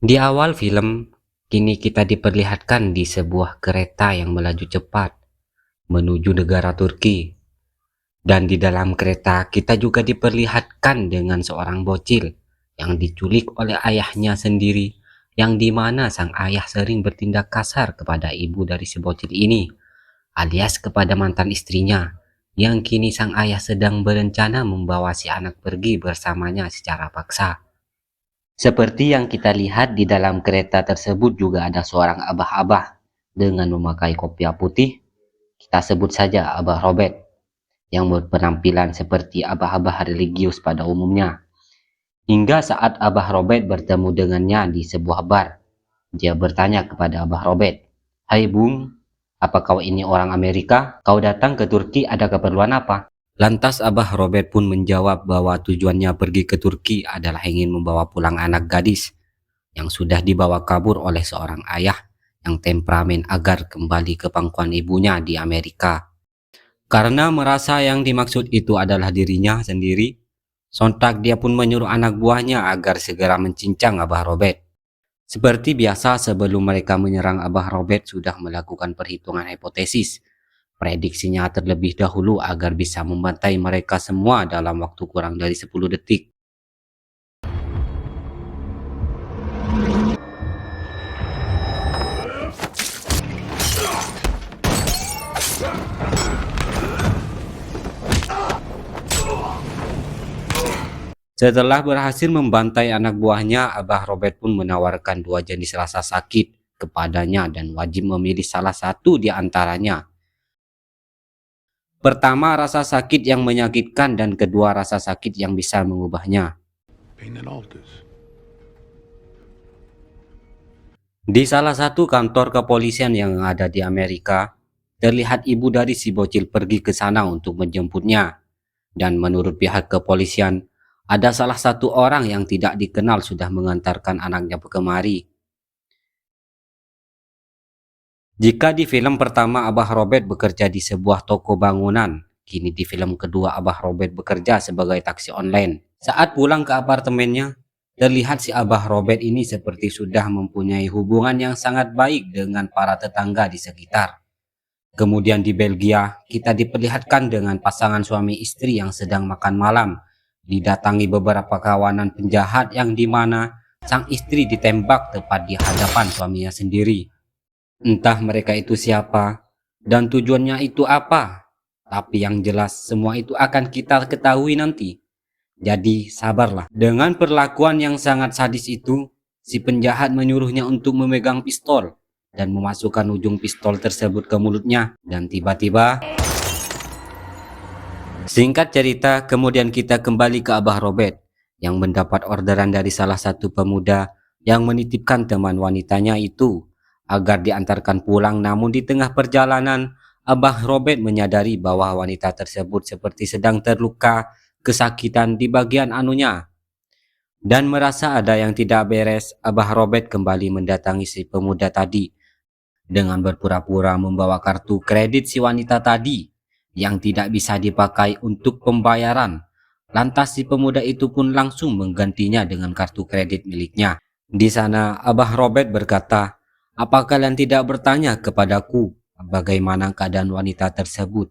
Di awal film, kini kita diperlihatkan di sebuah kereta yang melaju cepat menuju negara Turki. Dan di dalam kereta kita juga diperlihatkan dengan seorang bocil yang diculik oleh ayahnya sendiri, yang dimana sang ayah sering bertindak kasar kepada ibu dari si bocil ini, alias kepada mantan istrinya, yang kini sang ayah sedang berencana membawa si anak pergi bersamanya secara paksa. Seperti yang kita lihat di dalam kereta tersebut juga ada seorang abah-abah dengan memakai kopiah putih. Kita sebut saja Abah Robert, yang berpenampilan seperti abah-abah religius pada umumnya. Hingga saat Abah Robert bertemu dengannya di sebuah bar, dia bertanya kepada Abah Robert, "Hai Bung, apa kau ini orang Amerika? Kau datang ke Turki ada keperluan apa?" Lantas Abah Robert pun menjawab bahwa tujuannya pergi ke Turki adalah ingin membawa pulang anak gadis yang sudah dibawa kabur oleh seorang ayah yang temperamen agar kembali ke pangkuan ibunya di Amerika. Karena merasa yang dimaksud itu adalah dirinya sendiri, sontak dia pun menyuruh anak buahnya agar segera mencincang Abah Robert. Seperti biasa, sebelum mereka menyerang, Abah Robert sudah melakukan perhitungan hipotesis. Prediksinya terlebih dahulu agar bisa membantai mereka semua dalam waktu kurang dari 10 detik. Setelah berhasil membantai anak buahnya, Abah Robert pun menawarkan dua jenis rasa sakit kepadanya dan wajib memilih salah satu di antaranya. Pertama, rasa sakit yang menyakitkan, dan kedua, rasa sakit yang bisa mengubahnya. Di salah satu kantor kepolisian yang ada di Amerika, terlihat ibu dari si bocil pergi ke sana untuk menjemputnya. Dan menurut pihak kepolisian, ada salah satu orang yang tidak dikenal sudah mengantarkan anaknya kemari. Jika di film pertama Abah Robert bekerja di sebuah toko bangunan, kini di film kedua Abah Robert bekerja sebagai taksi online. Saat pulang ke apartemennya, terlihat si Abah Robert ini seperti sudah mempunyai hubungan yang sangat baik dengan para tetangga di sekitar. Kemudian di Belgia, kita diperlihatkan dengan pasangan suami istri yang sedang makan malam, didatangi beberapa kawanan penjahat yang dimana sang istri ditembak tepat di hadapan suaminya sendiri. Entah mereka itu siapa dan tujuannya itu apa, tapi yang jelas semua itu akan kita ketahui nanti. Jadi sabarlah. Dengan perlakuan yang sangat sadis itu, si penjahat menyuruhnya untuk memegang pistol dan memasukkan ujung pistol tersebut ke mulutnya. Dan tiba-tiba, singkat cerita, kemudian kita kembali ke Abah Robert yang mendapat orderan dari salah satu pemuda yang menitipkan teman wanitanya itu agar diantarkan pulang. Namun di tengah perjalanan, Abah Robert menyadari bahwa wanita tersebut seperti sedang terluka, kesakitan di bagian anunya. Dan merasa ada yang tidak beres, Abah Robert kembali mendatangi si pemuda tadi dengan berpura-pura membawa kartu kredit si wanita tadi yang tidak bisa dipakai untuk pembayaran. Lantas si pemuda itu pun langsung menggantinya dengan kartu kredit miliknya. Di sana Abah Robert berkata, "Apa kalian tidak bertanya kepadaku bagaimana keadaan wanita tersebut?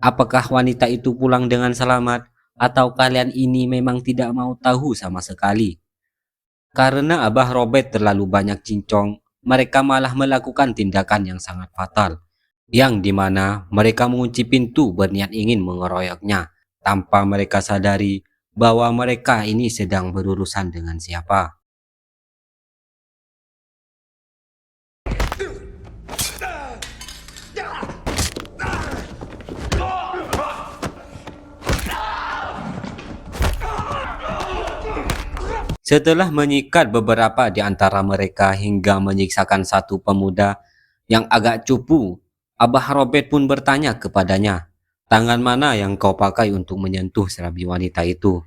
Apakah wanita itu pulang dengan selamat? Atau kalian ini memang tidak mau tahu sama sekali?" Karena Abah Robert terlalu banyak cincong, mereka malah melakukan tindakan yang sangat fatal, yang dimana mereka mengunci pintu berniat ingin mengeroyoknya, tanpa mereka sadari bahwa mereka ini sedang berurusan dengan siapa. Setelah menyikat beberapa di antara mereka hingga menyiksakan satu pemuda yang agak cupu, Abah Robert pun bertanya kepadanya, "Tangan mana yang kau pakai untuk menyentuh serabi wanita itu?"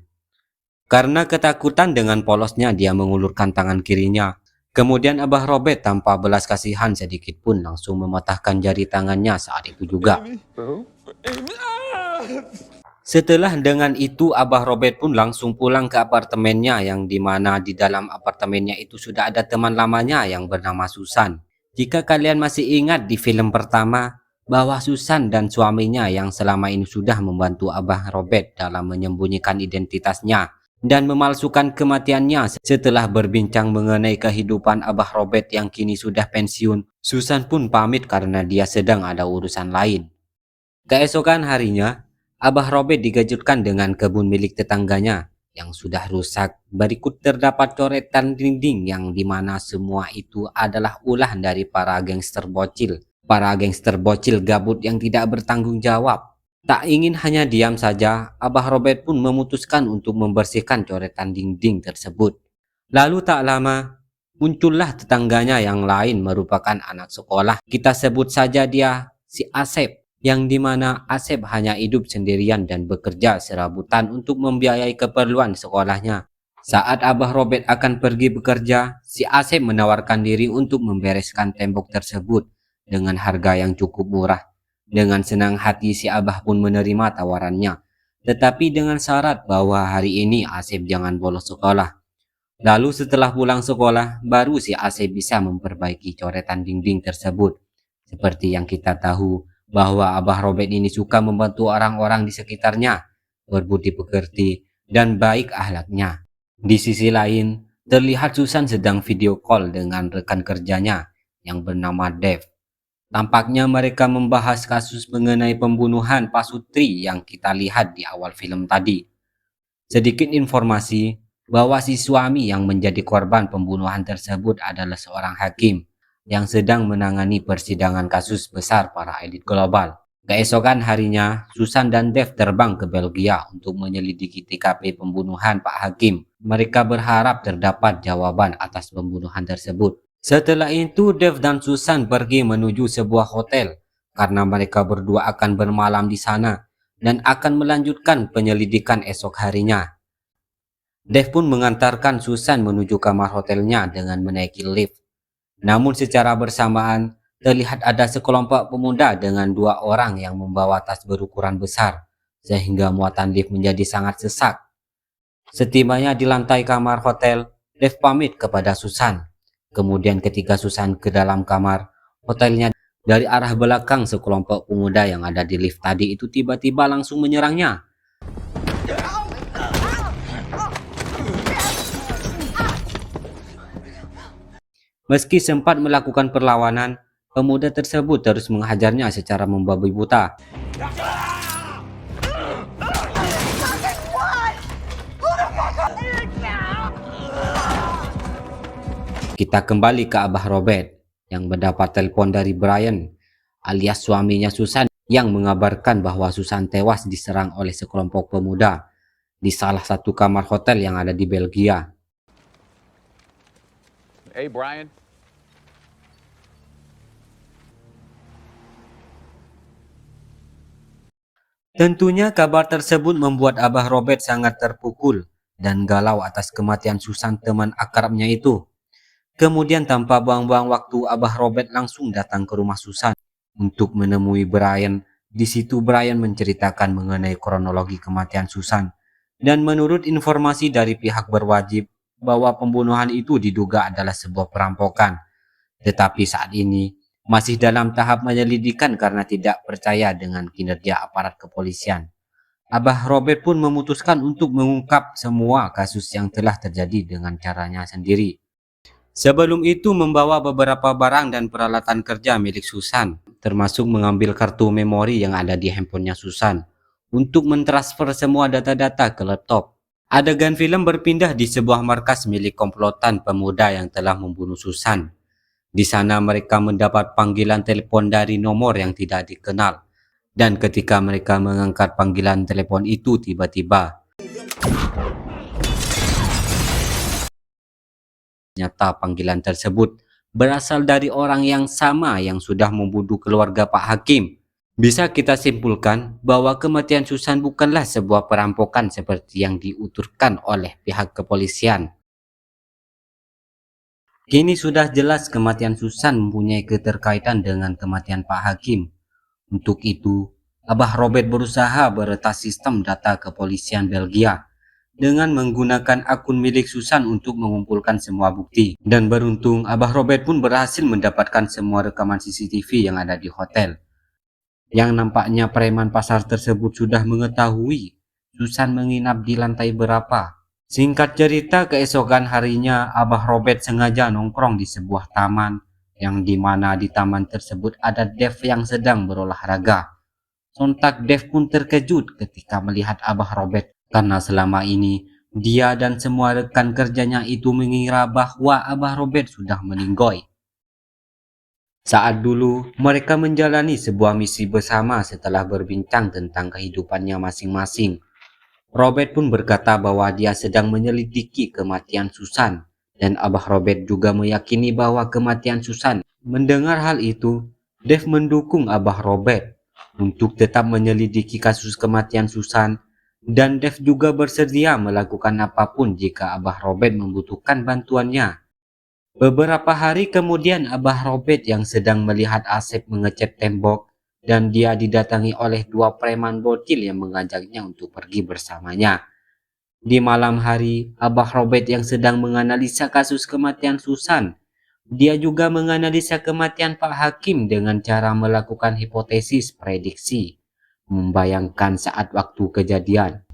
Karena ketakutan dengan polosnya, dia mengulurkan tangan kirinya. Kemudian Abah Robert tanpa belas kasihan sedikit pun langsung mematahkan jari tangannya saat itu juga. Setelah dengan itu, Abah Robert pun langsung pulang ke apartemennya, yang dimana di dalam apartemennya itu sudah ada teman lamanya yang bernama Susan. Jika kalian masih ingat di film pertama, bahwa Susan dan suaminya yang selama ini sudah membantu Abah Robert dalam menyembunyikan identitasnya dan memalsukan kematiannya. Setelah berbincang mengenai kehidupan Abah Robert yang kini sudah pensiun, Susan pun pamit karena dia sedang ada urusan lain. Keesokan harinya, Abah Robert dikejutkan dengan kebun milik tetangganya yang sudah rusak. Berikut terdapat coretan dinding yang dimana semua itu adalah ulah dari para gangster bocil. Para gangster bocil gabut yang tidak bertanggung jawab. Tak ingin hanya diam saja, Abah Robert pun memutuskan untuk membersihkan coretan dinding tersebut. Lalu tak lama, muncullah tetangganya yang lain merupakan anak sekolah. Kita sebut saja dia si Asep, yang dimana Asep hanya hidup sendirian dan bekerja serabutan untuk membiayai keperluan sekolahnya. Saat Abah Robert akan pergi bekerja, si Asep menawarkan diri untuk membereskan tembok tersebut dengan harga yang cukup murah. Dengan senang hati si Abah pun menerima tawarannya, tetapi dengan syarat bahwa hari ini Asep jangan bolos sekolah. Lalu setelah pulang sekolah, baru si Asep bisa memperbaiki coretan dinding tersebut. Seperti yang kita tahu, bahwa Abah Robert ini suka membantu orang-orang di sekitarnya, berbudi pekerti, dan baik akhlaknya. Di sisi lain, terlihat Susan sedang video call dengan rekan kerjanya yang bernama Dave. Tampaknya mereka membahas kasus mengenai pembunuhan Pak Sutri yang kita lihat di awal film tadi. Sedikit informasi bahwa si suami yang menjadi korban pembunuhan tersebut adalah seorang hakim yang sedang menangani persidangan kasus besar para elit global. Keesokan harinya, Susan dan Dave terbang ke Belgia untuk menyelidiki TKP pembunuhan Pak Hakim. Mereka berharap terdapat jawaban atas pembunuhan tersebut. Setelah itu, Dave dan Susan pergi menuju sebuah hotel karena mereka berdua akan bermalam di sana dan akan melanjutkan penyelidikan esok harinya. Dave pun mengantarkan Susan menuju kamar hotelnya dengan menaiki lift. Namun secara bersamaan, terlihat ada sekelompok pemuda dengan dua orang yang membawa tas berukuran besar, sehingga muatan lift menjadi sangat sesak. Setibanya di lantai kamar hotel, Dave pamit kepada Susan. Kemudian ketika Susan ke dalam kamar hotelnya, dari arah belakang sekelompok pemuda yang ada di lift tadi itu tiba-tiba langsung menyerangnya. Meski sempat melakukan perlawanan, pemuda tersebut terus menghajarnya secara membabi buta. Kita kembali ke Abah Robert yang mendapat telepon dari Brian alias suaminya Susan yang mengabarkan bahwa Susan tewas diserang oleh sekelompok pemuda di salah satu kamar hotel yang ada di Belgia. Hey, Brian. Tentunya kabar tersebut membuat Abah Robert sangat terpukul dan galau atas kematian Susan, teman akrabnya itu. Kemudian tanpa buang-buang waktu, Abah Robert langsung datang ke rumah Susan untuk menemui Brian. Di situ Brian menceritakan mengenai kronologi kematian Susan. Dan menurut informasi dari pihak berwajib, bahwa pembunuhan itu diduga adalah sebuah perampokan. Tetapi saat ini masih dalam tahap penyelidikan karena tidak percaya dengan kinerja aparat kepolisian. Abah Robert pun memutuskan untuk mengungkap semua kasus yang telah terjadi dengan caranya sendiri. Sebelum itu membawa beberapa barang dan peralatan kerja milik Susan, termasuk mengambil kartu memori yang ada di handphonenya Susan untuk mentransfer semua data-data ke laptop. Adegan film berpindah di sebuah markas milik komplotan pemuda yang telah membunuh Susan. Di sana mereka mendapat panggilan telepon dari nomor yang tidak dikenal. Dan ketika mereka mengangkat panggilan telepon itu, tiba-tiba ternyata panggilan tersebut berasal dari orang yang sama yang sudah membunuh keluarga Pak Hakim. Bisa kita simpulkan bahwa kematian Susan bukanlah sebuah perampokan seperti yang diuturkan oleh pihak kepolisian. Kini sudah jelas kematian Susan mempunyai keterkaitan dengan kematian Pak Hakim. Untuk itu, Abah Robert berusaha meretas sistem data kepolisian Belgia dengan menggunakan akun milik Susan untuk mengumpulkan semua bukti. Dan beruntung, Abah Robert pun berhasil mendapatkan semua rekaman CCTV yang ada di hotel. Yang nampaknya preman pasar tersebut sudah mengetahui Susan menginap di lantai berapa. Singkat cerita, keesokan harinya Abah Robert sengaja nongkrong di sebuah taman, yang dimana di taman tersebut ada Dev yang sedang berolahraga. Sontak Dev pun terkejut ketika melihat Abah Robert, karena selama ini dia dan semua rekan kerjanya itu mengira bahwa Abah Robert sudah meninggoy. Saat dulu mereka menjalani sebuah misi bersama setelah berbincang tentang kehidupannya masing-masing. Robert pun berkata bahwa dia sedang menyelidiki kematian Susan, dan Abah Robert juga meyakini bahwa kematian Susan. Mendengar hal itu, Dev mendukung Abah Robert untuk tetap menyelidiki kasus kematian Susan, dan Dev juga bersedia melakukan apapun jika Abah Robert membutuhkan bantuannya. Beberapa hari kemudian, Abah Robert yang sedang melihat Asep mengecat tembok, dan dia didatangi oleh dua preman bocil yang mengajaknya untuk pergi bersamanya. Di malam hari, Abah Robert yang sedang menganalisa kasus kematian Susan. Dia juga menganalisa kematian Pak Hakim dengan cara melakukan hipotesis prediksi, membayangkan saat waktu kejadian.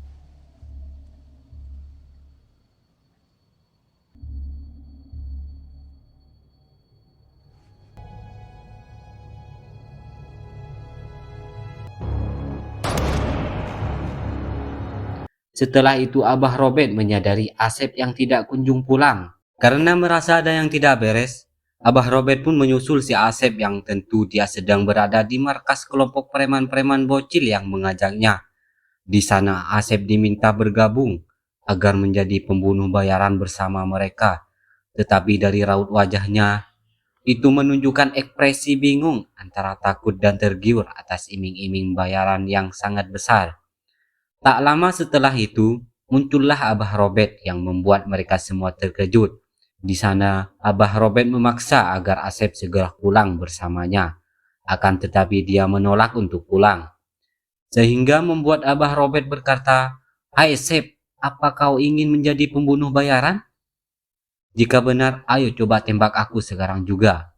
Setelah itu Abah Robert menyadari Asep yang tidak kunjung pulang. Karena merasa ada yang tidak beres, Abah Robert pun menyusul si Asep yang tentu dia sedang berada di markas kelompok preman-preman bocil yang mengajaknya. Di sana Asep diminta bergabung agar menjadi pembunuh bayaran bersama mereka. Tetapi dari raut wajahnya, itu menunjukkan ekspresi bingung antara takut dan tergiur atas iming-iming bayaran yang sangat besar. Tak lama setelah itu, muncullah Abah Robert yang membuat mereka semua terkejut. Di sana, Abah Robert memaksa agar Asep segera pulang bersamanya. Akan tetapi dia menolak untuk pulang. Sehingga membuat Abah Robert berkata, "Hai Asep, apa kau ingin menjadi pembunuh bayaran? Jika benar, ayo coba tembak aku sekarang juga."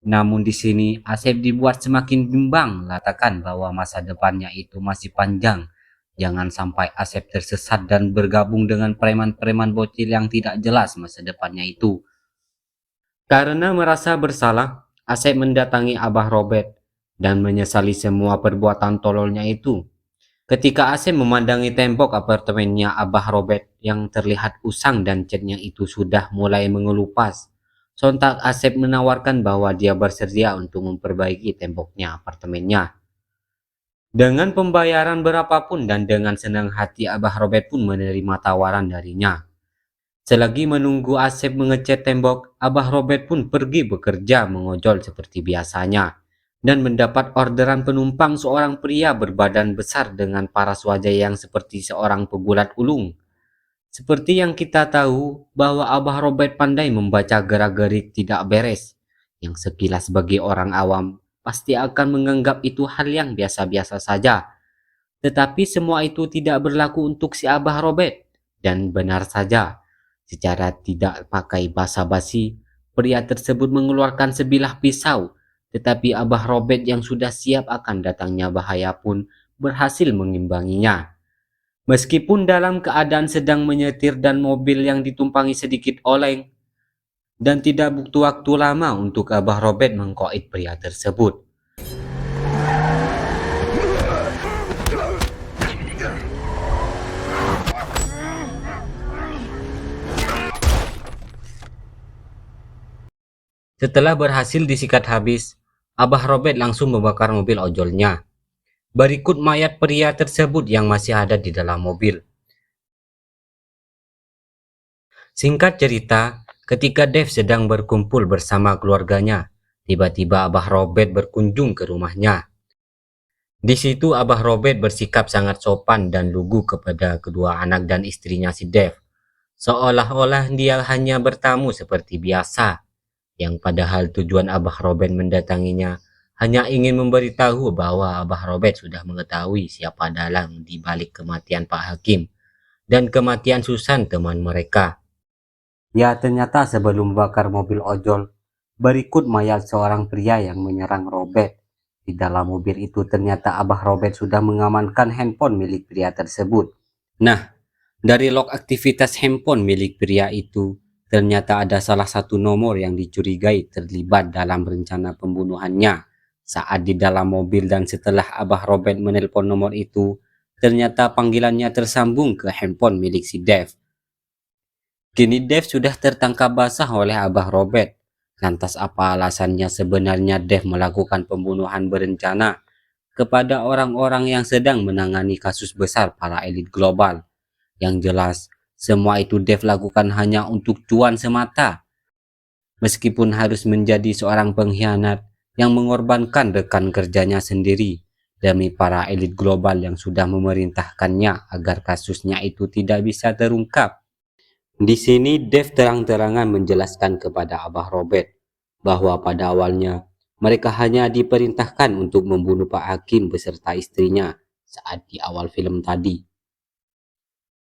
Namun di sini, Asep dibuat semakin bimbang, mengatakan bahwa masa depannya itu masih panjang. Jangan sampai Asep tersesat dan bergabung dengan preman-preman bocil yang tidak jelas masa depannya itu. Karena merasa bersalah, Asep mendatangi Abah Robert dan menyesali semua perbuatan tololnya itu. Ketika Asep memandangi tembok apartemennya Abah Robert yang terlihat usang dan catnya itu sudah mulai mengelupas, sontak Asep menawarkan bahwa dia bersedia untuk memperbaiki temboknya apartemennya. Dengan pembayaran berapapun dan dengan senang hati Abah Robert pun menerima tawaran darinya. Selagi menunggu Asep mengecat tembok, Abah Robert pun pergi bekerja mengojol seperti biasanya dan mendapat orderan penumpang seorang pria berbadan besar dengan paras wajah yang seperti seorang pegulat ulung. Seperti yang kita tahu bahwa Abah Robert pandai membaca gerak-gerik tidak beres, yang sekilas bagi orang awam pasti akan menganggap itu hal yang biasa-biasa saja. Tetapi semua itu tidak berlaku untuk si Abah Robert. Dan benar saja, secara tidak pakai basa-basi, pria tersebut mengeluarkan sebilah pisau. Tetapi Abah Robert yang sudah siap akan datangnya bahaya pun berhasil mengimbanginya. Meskipun dalam keadaan sedang menyetir dan mobil yang ditumpangi sedikit oleng, dan tidak butuh waktu lama untuk Abah Robert mengkoit pria tersebut. Setelah berhasil disikat habis, Abah Robert langsung membakar mobil ojolnya. Berikut mayat pria tersebut yang masih ada di dalam mobil. Singkat cerita, ketika Dev sedang berkumpul bersama keluarganya, tiba-tiba Abah Robert berkunjung ke rumahnya. Di situ Abah Robert bersikap sangat sopan dan lugu kepada kedua anak dan istrinya si Dev. Seolah-olah dia hanya bertamu seperti biasa, yang padahal tujuan Abah Robert mendatanginya hanya ingin memberitahu bahwa Abah Robert sudah mengetahui siapa dalang di balik kematian Pak Hakim dan kematian Susan teman mereka. Ya, ternyata sebelum bakar mobil ojol, berikut mayat seorang pria yang menyerang Robert. Di dalam mobil itu ternyata Abah Robert sudah mengamankan handphone milik pria tersebut. Nah, dari log aktivitas handphone milik pria itu, ternyata ada salah satu nomor yang dicurigai terlibat dalam rencana pembunuhannya. Saat di dalam mobil dan setelah Abah Robert menelpon nomor itu, ternyata panggilannya tersambung ke handphone milik si Dev. Kini Dev sudah tertangkap basah oleh Abah Robert. Lantas apa alasannya sebenarnya Dev melakukan pembunuhan berencana kepada orang-orang yang sedang menangani kasus besar para elit global? Yang jelas, semua itu Dev lakukan hanya untuk cuan semata. Meskipun harus menjadi seorang pengkhianat yang mengorbankan rekan kerjanya sendiri demi para elit global yang sudah memerintahkannya agar kasusnya itu tidak bisa terungkap. Di sini Dev terang-terangan menjelaskan kepada Abah Robert bahwa pada awalnya mereka hanya diperintahkan untuk membunuh Pak Hakim beserta istrinya saat di awal film tadi.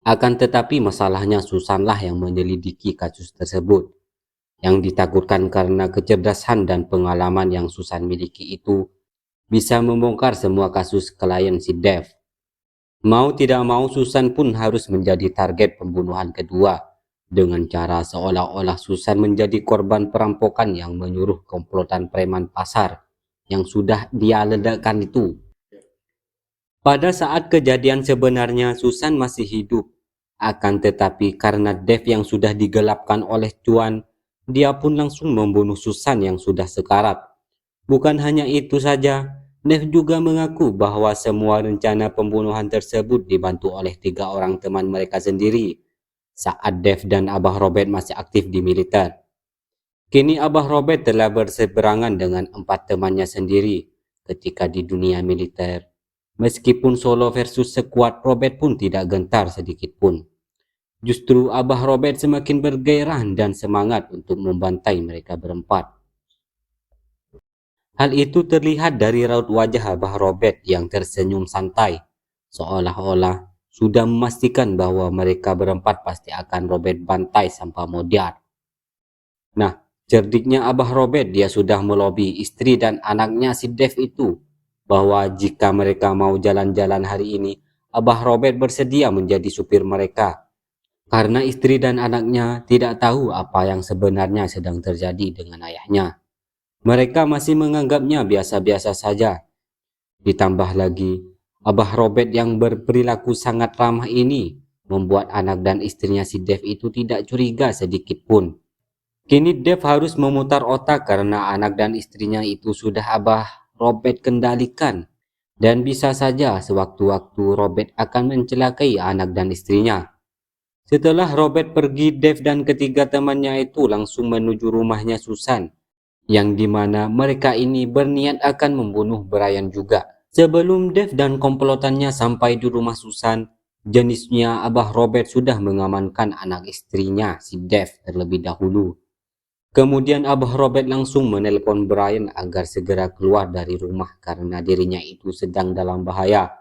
Akan tetapi masalahnya Susanlah yang menyelidiki kasus tersebut. Yang ditakutkan karena kecerdasan dan pengalaman yang Susan miliki itu bisa membongkar semua kasus klien si Dev. Mau tidak mau Susan pun harus menjadi target pembunuhan kedua dengan cara seolah-olah Susan menjadi korban perampokan yang menyuruh komplotan preman pasar yang sudah dia ledakkan itu. Pada saat kejadian sebenarnya Susan masih hidup. Akan tetapi karena Dev yang sudah digelapkan oleh cuan, dia pun langsung membunuh Susan yang sudah sekarat. Bukan hanya itu saja, Dev juga mengaku bahwa semua rencana pembunuhan tersebut dibantu oleh 3 orang teman mereka sendiri saat Dev dan Abah Robert masih aktif di militer. Kini Abah Robert telah berseberangan dengan 4 temannya sendiri ketika di dunia militer. Meskipun solo versus sekuat, Robert pun tidak gentar sedikit pun. Justru Abah Robert semakin bergairah dan semangat untuk membantai mereka berempat. Hal itu terlihat dari raut wajah Abah Robert yang tersenyum santai, seolah-olah sudah memastikan bahwa mereka berempat pasti akan Robert bantai sampai modiar. Nah, cerdiknya Abah Robert, dia sudah melobi istri dan anaknya si Dev itu bahwa jika mereka mau jalan-jalan hari ini, Abah Robert bersedia menjadi supir mereka. Karena istri dan anaknya tidak tahu apa yang sebenarnya sedang terjadi dengan ayahnya. Mereka masih menganggapnya biasa-biasa saja. Ditambah lagi, Abah Robert yang berperilaku sangat ramah ini membuat anak dan istrinya si Dev itu tidak curiga sedikit pun. Kini Dev harus memutar otak karena anak dan istrinya itu sudah Abah Robert kendalikan. Dan bisa saja sewaktu-waktu Robert akan mencelakai anak dan istrinya. Setelah Robert pergi, Dev dan ketiga temannya itu langsung menuju rumahnya Susan, yang dimana mereka ini berniat akan membunuh Brian juga. Sebelum Dev dan komplotannya sampai di rumah Susan, jenisnya Abah Robert sudah mengamankan anak istrinya si Dev terlebih dahulu. Kemudian Abah Robert langsung menelpon Brian agar segera keluar dari rumah karena dirinya itu sedang dalam bahaya.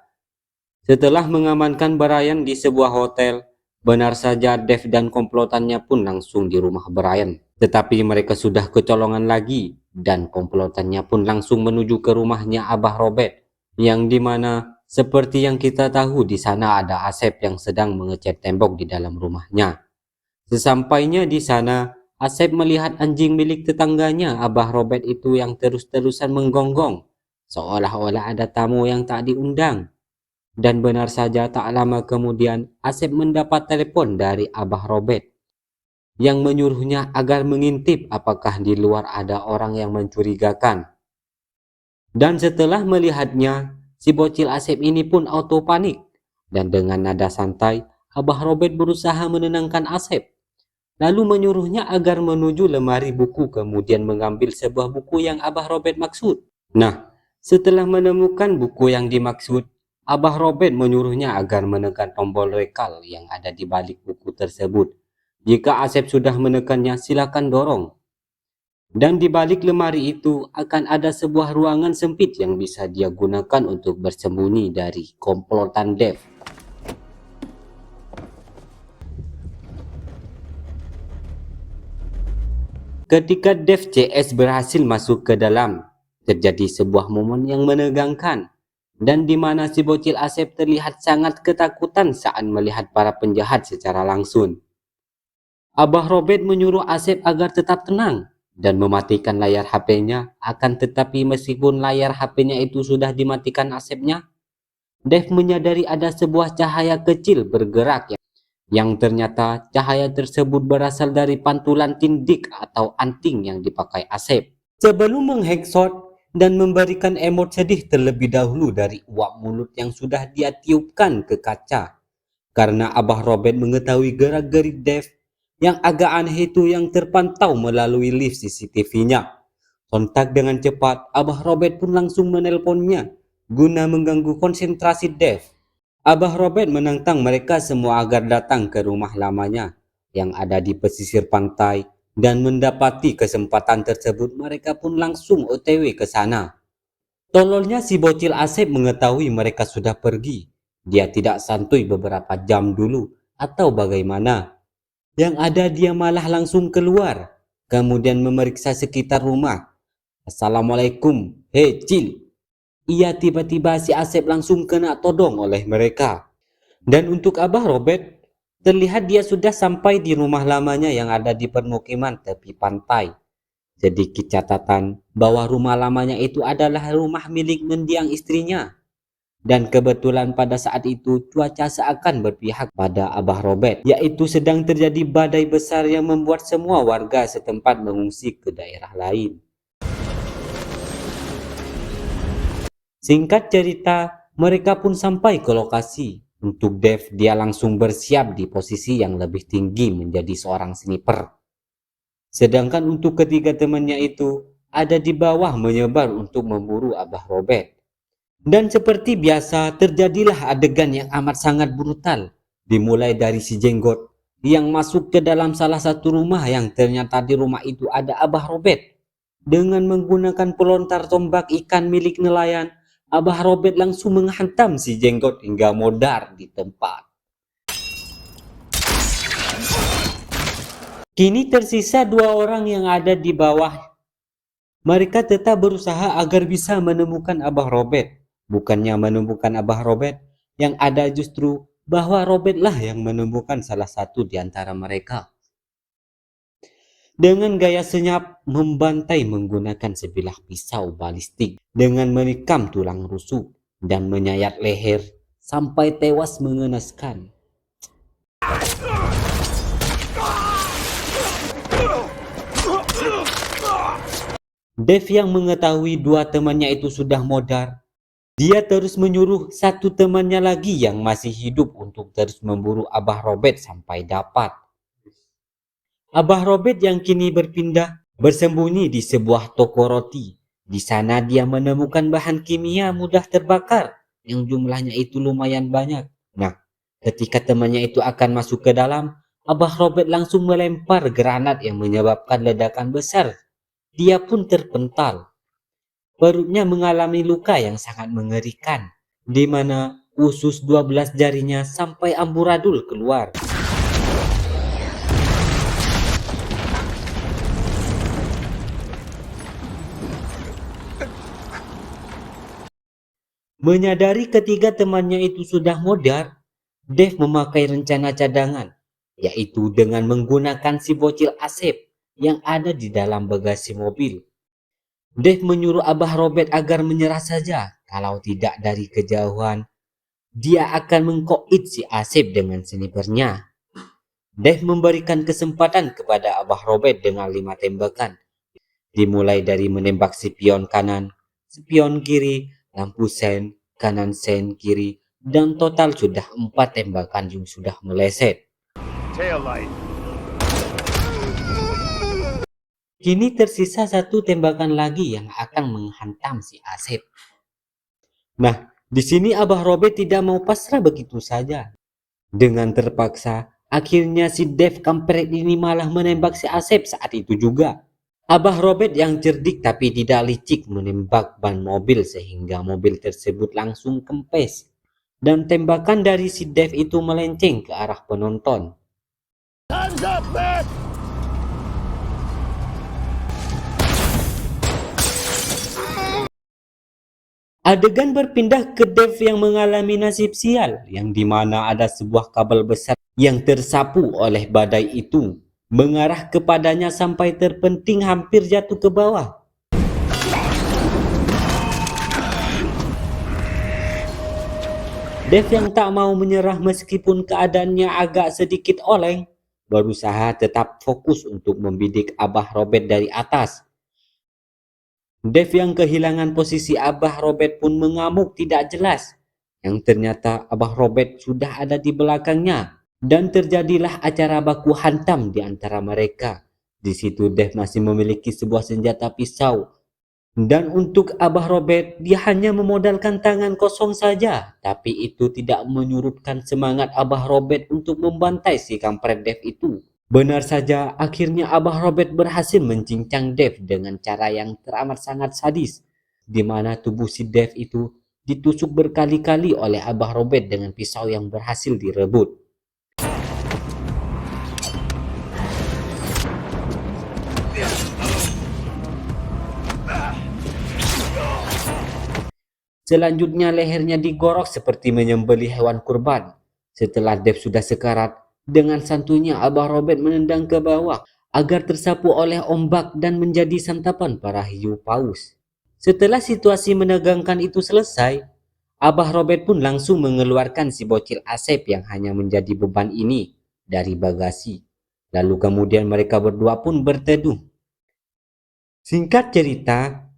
Setelah mengamankan Brian di sebuah hotel, benar saja Dev dan komplotannya pun langsung di rumah Brian. Tetapi mereka sudah kecolongan lagi dan komplotannya pun langsung menuju ke rumahnya Abah Robert. Yang dimana seperti yang kita tahu di sana ada Asep yang sedang mengecat tembok di dalam rumahnya. Sesampainya di sana, Asep melihat anjing milik tetangganya Abah Robert itu yang terus-terusan menggonggong. Seolah-olah ada tamu yang tak diundang. Dan benar saja tak lama kemudian Asep mendapat telepon dari Abah Robert yang menyuruhnya agar mengintip apakah di luar ada orang yang mencurigakan. Dan setelah melihatnya, si bocil Asep ini pun auto panik. Dan dengan nada santai, Abah Robert berusaha menenangkan Asep. Lalu menyuruhnya agar menuju lemari buku kemudian mengambil sebuah buku yang Abah Robert maksud. Nah, setelah menemukan buku yang dimaksud, Abah Robert menyuruhnya agar menekan tombol rekal yang ada di balik buku tersebut. Jika Asep sudah menekannya, silakan dorong. Dan di balik lemari itu akan ada sebuah ruangan sempit yang bisa dia gunakan untuk bersembunyi dari komplotan Dev. Ketika Dev CS berhasil masuk ke dalam, terjadi sebuah momen yang menegangkan, dan di mana si bocil Asep terlihat sangat ketakutan saat melihat para penjahat secara langsung. Abah Robert menyuruh Asep agar tetap tenang dan mematikan layar HP-nya, akan tetapi meskipun layar HP-nya itu sudah dimatikan Asepnya, Dev menyadari ada sebuah cahaya kecil bergerak yang ternyata cahaya tersebut berasal dari pantulan tindik atau anting yang dipakai Asep. Sebelum mengheadshot dan memberikan emot sedih terlebih dahulu dari uap mulut yang sudah dia tiupkan ke kaca. Karena Abah Robert mengetahui gerak-gerik Dev yang agak aneh itu yang terpantau melalui lift CCTV-nya. Sontak dengan cepat, Abah Robert pun langsung menelponnya guna mengganggu konsentrasi Dev. Abah Robert menantang mereka semua agar datang ke rumah lamanya yang ada di pesisir pantai, dan mendapati kesempatan tersebut mereka pun langsung OTW ke sana. Tololnya si bocil Asep mengetahui mereka sudah pergi. Dia tidak santuy beberapa jam dulu atau bagaimana. Yang ada dia malah langsung keluar, kemudian memeriksa sekitar rumah. Assalamualaikum, hei Cil. Ia tiba-tiba si Asep langsung kena todong oleh mereka. Dan untuk Abah Robert, terlihat dia sudah sampai di rumah lamanya yang ada di permukiman tepi pantai. Sedikit catatan bahwa rumah lamanya itu adalah rumah milik mendiang istrinya. Dan kebetulan pada saat itu cuaca seakan berpihak pada Abah Robert, yaitu sedang terjadi badai besar yang membuat semua warga setempat mengungsi ke daerah lain. Singkat cerita, mereka pun sampai ke lokasi. Untuk Dev, dia langsung bersiap di posisi yang lebih tinggi menjadi seorang sniper. Sedangkan untuk ketiga temannya itu ada di bawah menyebar untuk memburu Abah Robert. Dan seperti biasa terjadilah adegan yang amat sangat brutal. Dimulai dari si Jenggot yang masuk ke dalam salah satu rumah yang ternyata di rumah itu ada Abah Robert. Dengan menggunakan pelontar tombak ikan milik nelayan, Abah Robert langsung menghantam si Jenggot hingga modar di tempat. Kini tersisa dua orang yang ada di bawah. Mereka tetap berusaha agar bisa menemukan Abah Robert. Bukannya menemukan Abah Robert, yang ada justru bahwa Robert lah yang menemukan salah satu di antara mereka. Dengan gaya senyap membantai menggunakan sebilah pisau balistik dengan menikam tulang rusuk dan menyayat leher sampai tewas mengenaskan. Dev yang mengetahui dua temannya itu sudah modar, dia terus menyuruh satu temannya lagi yang masih hidup untuk terus memburu Abah Robert sampai dapat. Abah Robert yang kini berpindah bersembunyi di sebuah toko roti. Di sana dia menemukan bahan kimia mudah terbakar yang jumlahnya itu lumayan banyak. Nah, ketika temannya itu akan masuk ke dalam, Abah Robert langsung melempar granat yang menyebabkan ledakan besar. Dia pun terpental. Perutnya mengalami luka yang sangat mengerikan, di mana usus 12 jarinya sampai amburadul keluar. Menyadari ketiga temannya itu sudah modar, Dev memakai rencana cadangan, yaitu dengan menggunakan si bocil Asep yang ada di dalam bagasi mobil. Dev menyuruh Abah Robert agar menyerah saja, kalau tidak dari kejauhan, dia akan mengkoit si Asep dengan snipernya. Dev memberikan kesempatan kepada Abah Robert dengan 5 tembakan, dimulai dari menembak si pion kanan, si pion kiri, lampu sen, kanan sen, kiri, dan total sudah 4 tembakan yang sudah meleset. Kini tersisa satu tembakan lagi yang akan menghantam si Asep. Nah, di sini Abah Robert tidak mau pasrah begitu saja. Dengan terpaksa, akhirnya si Dev kampret ini malah menembak si Asep saat itu juga. Abah Robert yang cerdik tapi tidak licik menembak ban mobil sehingga mobil tersebut langsung kempes. Dan tembakan dari si Dave itu melenceng ke arah penonton. Time's up, man! Adegan berpindah ke Dave yang mengalami nasib sial, yang dimana ada sebuah kabel besar yang tersapu oleh badai itu, mengarah kepadanya sampai terpenting hampir jatuh ke bawah. Dave yang tak mau menyerah meskipun keadaannya agak sedikit oleng, berusaha tetap fokus untuk membidik Abah Robert dari atas. Dave yang kehilangan posisi Abah Robert pun mengamuk tidak jelas, yang ternyata Abah Robert sudah ada di belakangnya, dan terjadilah acara baku hantam di antara mereka. Di situ Dave masih memiliki sebuah senjata pisau. Dan untuk Abah Robert, dia hanya memodalkan tangan kosong saja. Tapi itu tidak menyurutkan semangat Abah Robert untuk membantai si kampret Dave itu. Benar saja, akhirnya Abah Robert berhasil mencincang Dave dengan cara yang teramat sangat sadis. Di mana tubuh si Dave itu ditusuk berkali-kali oleh Abah Robert dengan pisau yang berhasil direbut. Selanjutnya lehernya digorok seperti menyembelih hewan kurban. Setelah Dave sudah sekarat, dengan santunya Abah Robert menendang ke bawah agar tersapu oleh ombak dan menjadi santapan para hiu paus. Setelah situasi menegangkan itu selesai, Abah Robert pun langsung mengeluarkan si bocil Asep yang hanya menjadi beban ini dari bagasi. Lalu kemudian mereka berdua pun berteduh. Singkat cerita,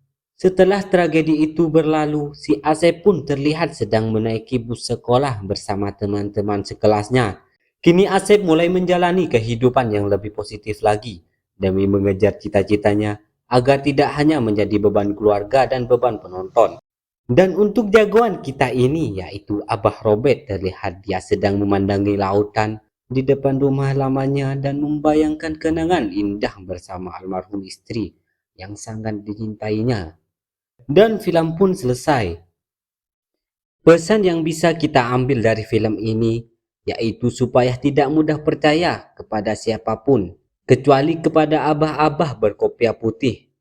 setelah tragedi itu berlalu, si Asep pun terlihat sedang menaiki bus sekolah bersama teman-teman sekelasnya. Kini Asep mulai menjalani kehidupan yang lebih positif lagi demi mengejar cita-citanya agar tidak hanya menjadi beban keluarga dan beban penonton. Dan untuk jagoan kita ini yaitu Abah Robert, terlihat dia sedang memandangi lautan di depan rumah lamanya dan membayangkan kenangan indah bersama almarhum istri yang sangat dicintainya. Dan film pun selesai. Pesan yang bisa kita ambil dari film ini yaitu supaya tidak mudah percaya kepada siapapun, kecuali kepada abah-abah berkopiah putih